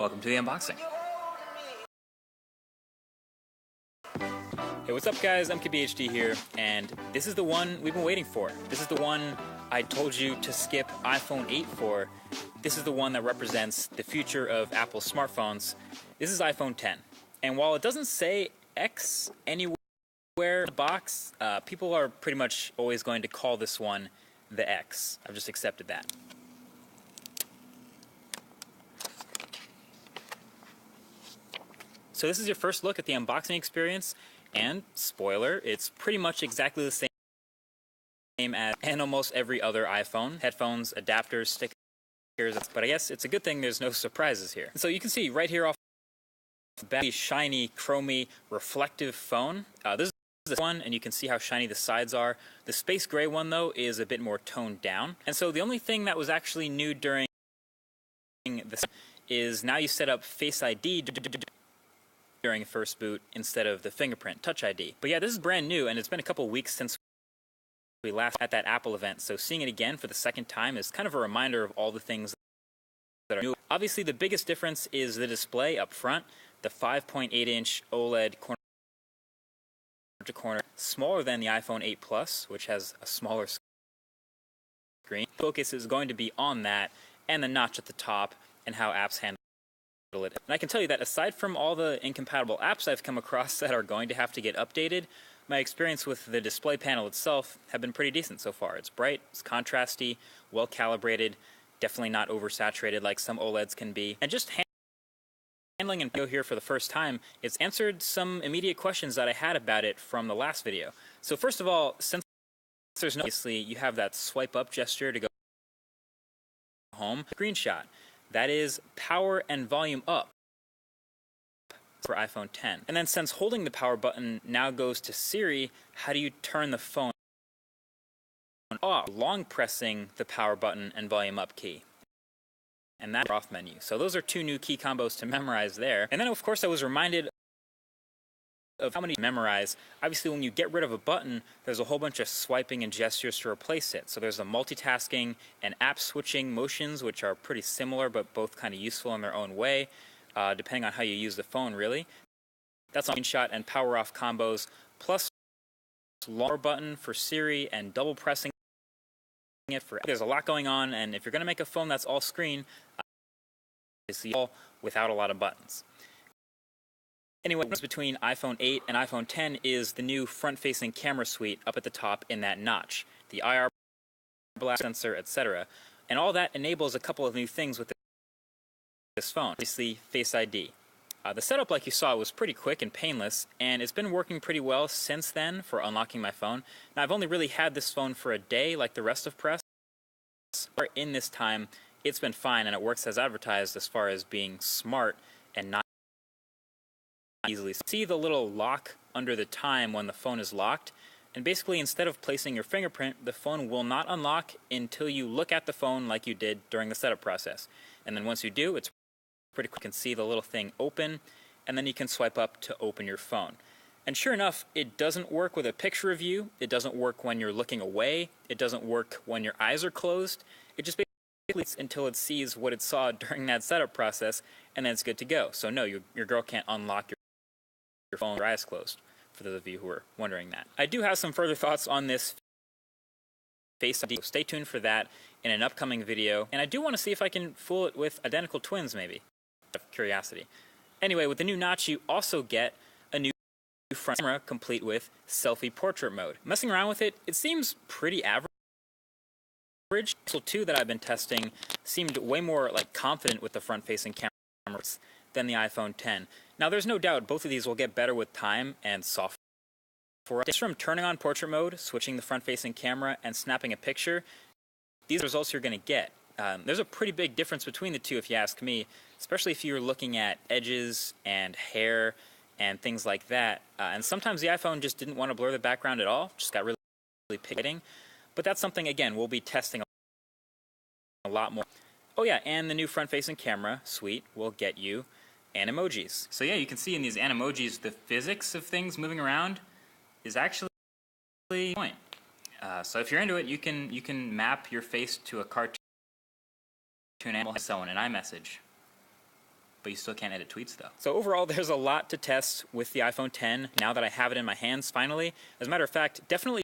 Welcome to the unboxing. Hey, what's up guys? MKBHD here, and this is the one we've been waiting for. This is the one I told you to skip iPhone 8 for. This is the one that represents the future of Apple smartphones. This is iPhone 10. And while it doesn't say X anywhere in the box, people are pretty much always going to call this one the X. I've just accepted that. So this is your first look at the unboxing experience, and spoiler, it's pretty much exactly the same as and almost every other iPhone. Headphones, adapters, stickers, but I guess it's a good thing there's no surprises here. And so you can see right here off the bat, shiny, chromy, reflective phone. This is the one, and you can see how shiny the sides are. The space gray one, though, is a bit more toned down. And so the only thing that was actually new during this is now you set up Face ID during first boot instead of the fingerprint Touch ID. But yeah, this is brand new, and it's been a couple weeks since we last at that Apple event, so seeing it again for the second time is kind of a reminder of all the things that are new. Obviously, the biggest difference is the display up front, the 5.8-inch OLED corner-to-corner, smaller than the iPhone 8 Plus, which has a smaller screen. Focus is going to be on that, and the notch at the top, and how apps handle it. And I can tell you that aside from all the incompatible apps I've come across that are going to have to get updated, my experience with the display panel itself have been pretty decent so far. It's bright, it's contrasty, well calibrated, definitely not oversaturated like some OLEDs can be. And just handling and video here for the first time, it's answered some immediate questions that I had about it from the last video. So first of all, since there's no, obviously you have that swipe up gesture to go home, screenshot. That is power and volume up for iPhone 10. And then since holding the power button now goes to Siri, how do you turn the phone off? Long pressing the power button and volume up key. And that's off menu. So those are two new key combos to memorize there. And then of course I was reminded of how many to memorize. Obviously when you get rid of a button, there's a whole bunch of swiping and gestures to replace it. So there's the multitasking and app switching motions, which are pretty similar but both kind of useful in their own way, depending on how you use the phone really. That's on screenshot and power off combos, plus longer button for Siri and double pressing it for. There's a lot going on, and if you're going to make a phone that's all screen, it's all without a lot of buttons. Anyway, the difference between iPhone 8 and iPhone 10 is the new front-facing camera suite up at the top in that notch, the IR blast sensor, etc. And all that enables a couple of new things with this phone. Obviously, Face ID. The setup, like you saw, was pretty quick and painless, and it's been working pretty well since then for unlocking my phone. Now, I've only really had this phone for a day, like the rest of press. But in this time, it's been fine, and it works as advertised as far as being smart and not easily. See the little lock under the time when the phone is locked, and basically instead of placing your fingerprint, the phone will not unlock until you look at the phone like you did during the setup process. And then once you do, it's pretty quick. You can see the little thing open, and then you can swipe up to open your phone. And sure enough, it doesn't work with a picture of you, it doesn't work when you're looking away, it doesn't work when your eyes are closed. It just basically waits until it sees what it saw during that setup process, and then it's good to go. So no, your girl can't unlock your phone with your eyes closed, for those of you who are wondering that. I do have some further thoughts on this Face ID. Stay tuned for that in an upcoming video, and I do want to see if I can fool it with identical twins, maybe. Out of curiosity. Anyway, with the new notch, you also get a new front camera complete with selfie portrait mode. Messing around with it, it seems pretty average. Pixel 2 that I've been testing seemed way more like confident with the front-facing cameras than the iPhone 10. Now, there's no doubt both of these will get better with time and software. Just from turning on portrait mode, switching the front-facing camera, and snapping a picture, these are the results you're going to get. There's a pretty big difference between the two if you ask me, especially if you're looking at edges and hair and things like that. And sometimes the iPhone just didn't want to blur the background at all, just got really pixelated. But that's something, again, we'll be testing a lot more. Oh yeah, and the new front-facing camera suite will get you Animojis. So yeah, you can see in these Animojis the physics of things moving around is actually the point. So if you're into it, you can map your face to a cartoon animal and so on in iMessage. but you still can't edit tweets though. So overall, there's a lot to test with the iPhone 10 now that I have it in my hands finally. As a matter of fact, definitely